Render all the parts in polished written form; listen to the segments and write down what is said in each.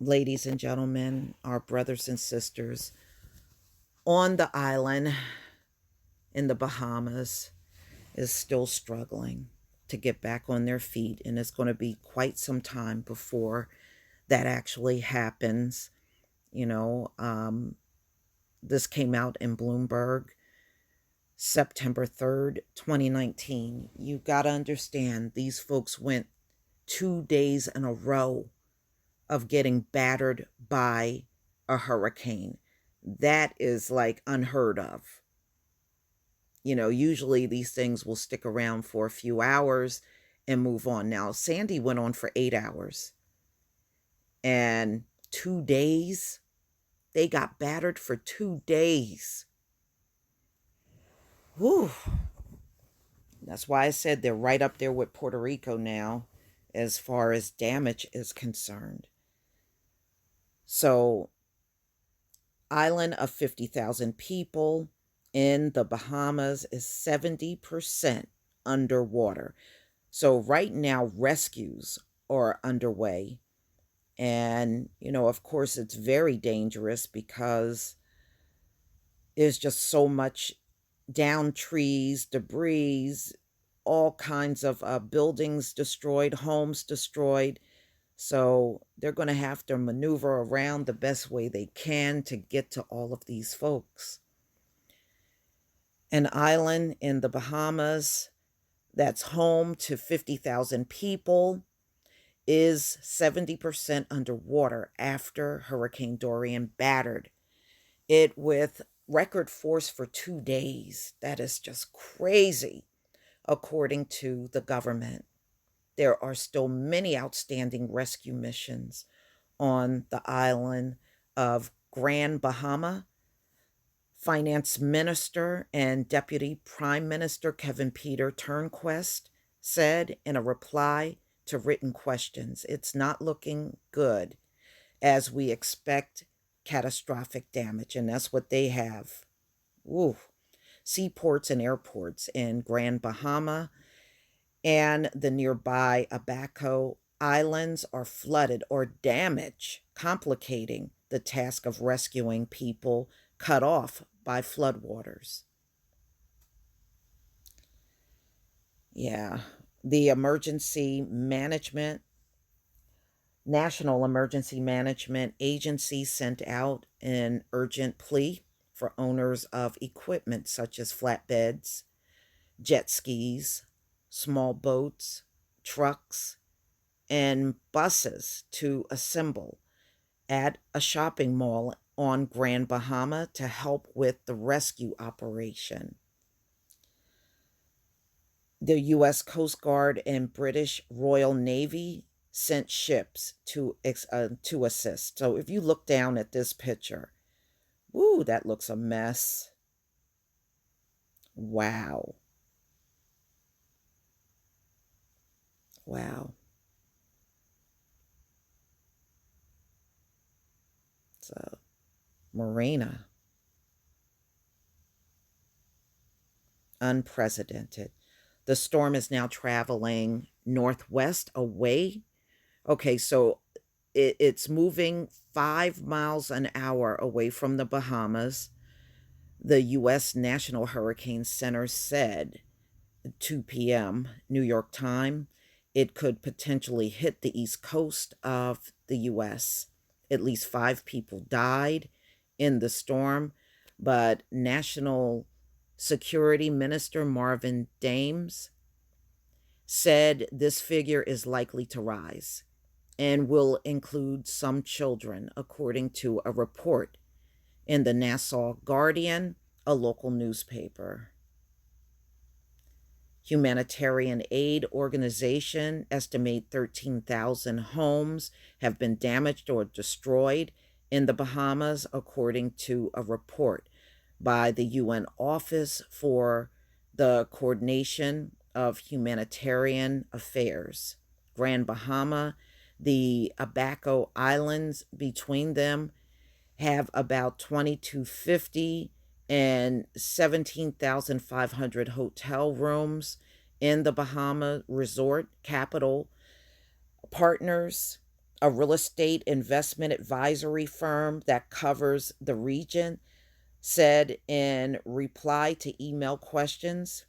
ladies and gentlemen, our brothers and sisters on the island in the Bahamas is still struggling to get back on their feet, and it's going to be quite some time before that actually happens. You know, this came out in Bloomberg September 3rd, 2019. You got to understand, these folks went 2 days in a row of getting battered by a hurricane. That is like unheard of. Usually these things will stick around for a few hours and move on. Now, Sandy went on for 8 hours, and 2 days, they got battered for 2 days. Whew. That's why I said they're right up there with Puerto Rico now as far as damage is concerned. So, island of 50,000 people in the Bahamas is 70% underwater. So right now rescues are underway. And, of course, it's very dangerous because there's just so much down trees, debris, all kinds of buildings destroyed, homes destroyed. So they're going to have to maneuver around the best way they can to get to all of these folks. An island in the Bahamas that's home to 50,000 people is 70% underwater after Hurricane Dorian battered it with record force for 2 days. That is just crazy, according to the government. There are still many outstanding rescue missions on the island of Grand Bahama. Finance Minister and Deputy Prime Minister Kevin Peter Turnquest said in a reply to written questions, "It's not looking good as we expect catastrophic damage." And that's what they have. Ooh. Seaports and airports in Grand Bahama and the nearby Abaco Islands are flooded or damaged, complicating the task of rescuing people cut off by floodwaters. Yeah, the National Emergency Management Agency sent out an urgent plea for owners of equipment such as flatbeds, jet skis, small boats, trucks, and buses to assemble at a shopping mall on Grand Bahama to help with the rescue operation. The U.S. Coast Guard and British Royal Navy sent ships to assist. So if you look down at this picture, ooh, that looks a mess. Wow. Wow. So, Marina, unprecedented. The storm is now traveling northwest away. Okay, so it's moving 5 miles an hour away from the Bahamas. The U.S. National Hurricane Center said 2 p.m. New York time, it could potentially hit the east coast of the U.S. At least 5 people died in the storm, but National Security Minister Marvin Dames said this figure is likely to rise and will include some children, according to a report in the Nassau Guardian, a local newspaper. Humanitarian aid organization estimate 13,000 homes have been damaged or destroyed in the Bahamas, according to a report by the UN Office for the Coordination of Humanitarian Affairs. Grand Bahama, the Abaco Islands between them have about 2,250 and 17,500 hotel rooms in the Bahama resort capital. Partners A real estate investment advisory firm that covers the region said in reply to email questions,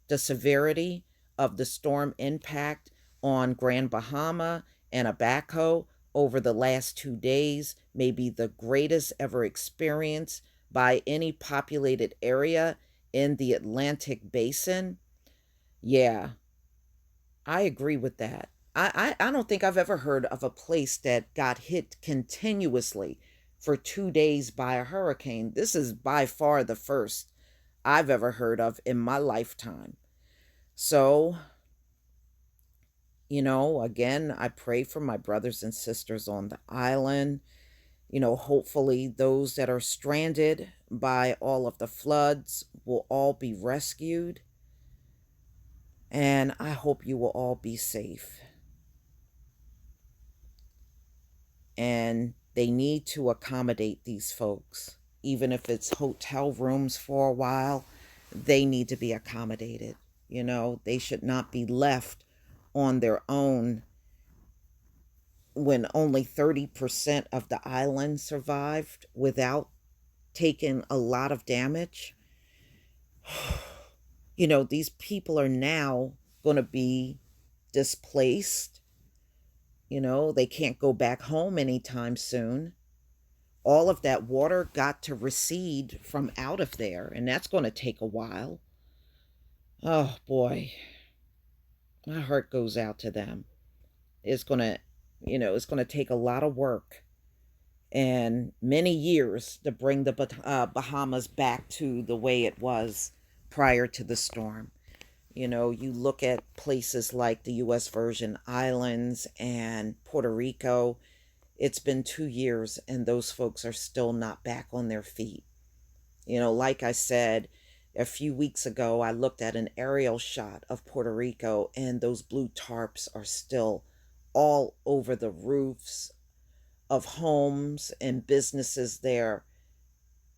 the severity of the storm impact on Grand Bahama and Abaco over the last 2 days may be the greatest ever experienced by any populated area in the Atlantic basin. Yeah, I agree with that. I don't think I've ever heard of a place that got hit continuously for 2 days by a hurricane. This is by far the first I've ever heard of in my lifetime. So, again, I pray for my brothers and sisters on the island. Hopefully, those that are stranded by all of the floods will all be rescued. And I hope you will all be safe. And they need to accommodate these folks, even if it's hotel rooms for a while. They need to be accommodated. They should not be left on their own when only 30% of the island survived without taking a lot of damage. These people are now going to be displaced. They can't go back home anytime soon. All of that water got to recede from out of there, and that's going to take a while. Oh boy, my heart goes out to them. It's going to, it's going to take a lot of work and many years to bring the Bahamas back to the way it was prior to the storm. You look at places like the U.S. Virgin Islands and Puerto Rico. It's been 2 years and those folks are still not back on their feet. Like I said, a few weeks ago, I looked at an aerial shot of Puerto Rico and those blue tarps are still all over the roofs of homes and businesses there.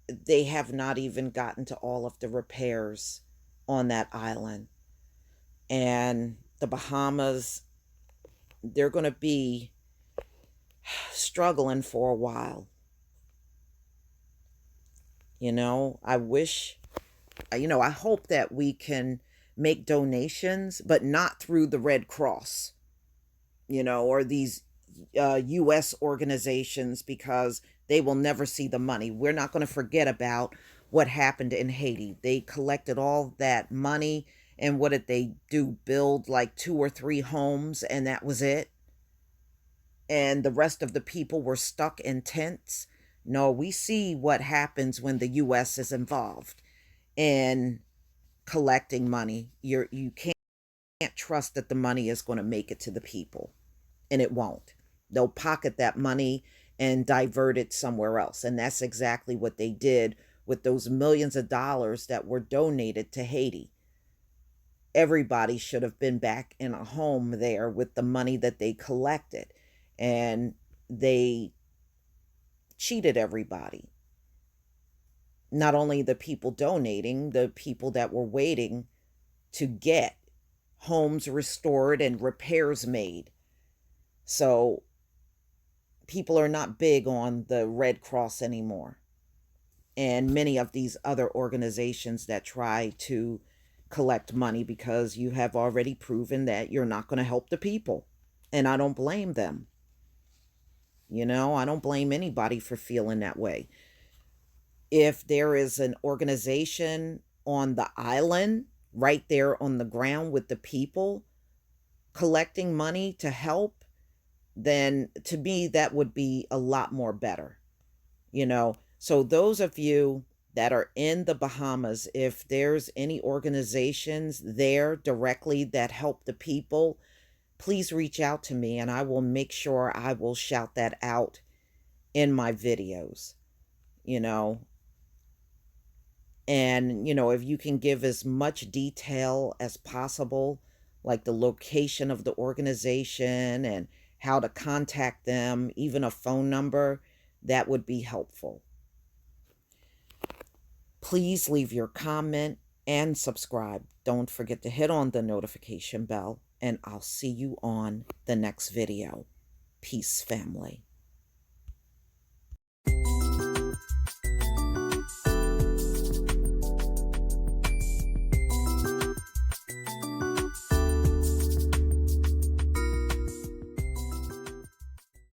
They have not even gotten to all of the repairs on that island. And the Bahamas, they're going to be struggling for a while. I wish, I hope that we can make donations, but not through the Red Cross, or these U.S. organizations, because they will never see the money. We're not going to forget about what happened in Haiti. They collected all that money, and what did they do? Build like 2 or 3 homes, and that was it? And the rest of the people were stuck in tents? No, we see what happens when the U.S. is involved in collecting money. You can't trust that the money is going to make it to the people, and it won't. They'll pocket that money and divert it somewhere else. And that's exactly what they did with those millions of dollars that were donated to Haiti. Everybody should have been back in a home there with the money that they collected. And they cheated everybody. Not only the people donating, the people that were waiting to get homes restored and repairs made. So people are not big on the Red Cross anymore, and many of these other organizations that try to collect money, because you have already proven that you're not going to help the people. And I don't blame them. I don't blame anybody for feeling that way. If there is an organization on the island, right there on the ground with the people, collecting money to help, then to me that would be a lot more better. So those of you that are in the Bahamas, if there's any organizations there directly that help the people, please reach out to me and I will make sure I will shout that out in my videos. And if you can give as much detail as possible, like the location of the organization and how to contact them, even a phone number, that would be helpful. Please leave your comment and subscribe. Don't forget to hit on the notification bell, and I'll see you on the next video. Peace, family.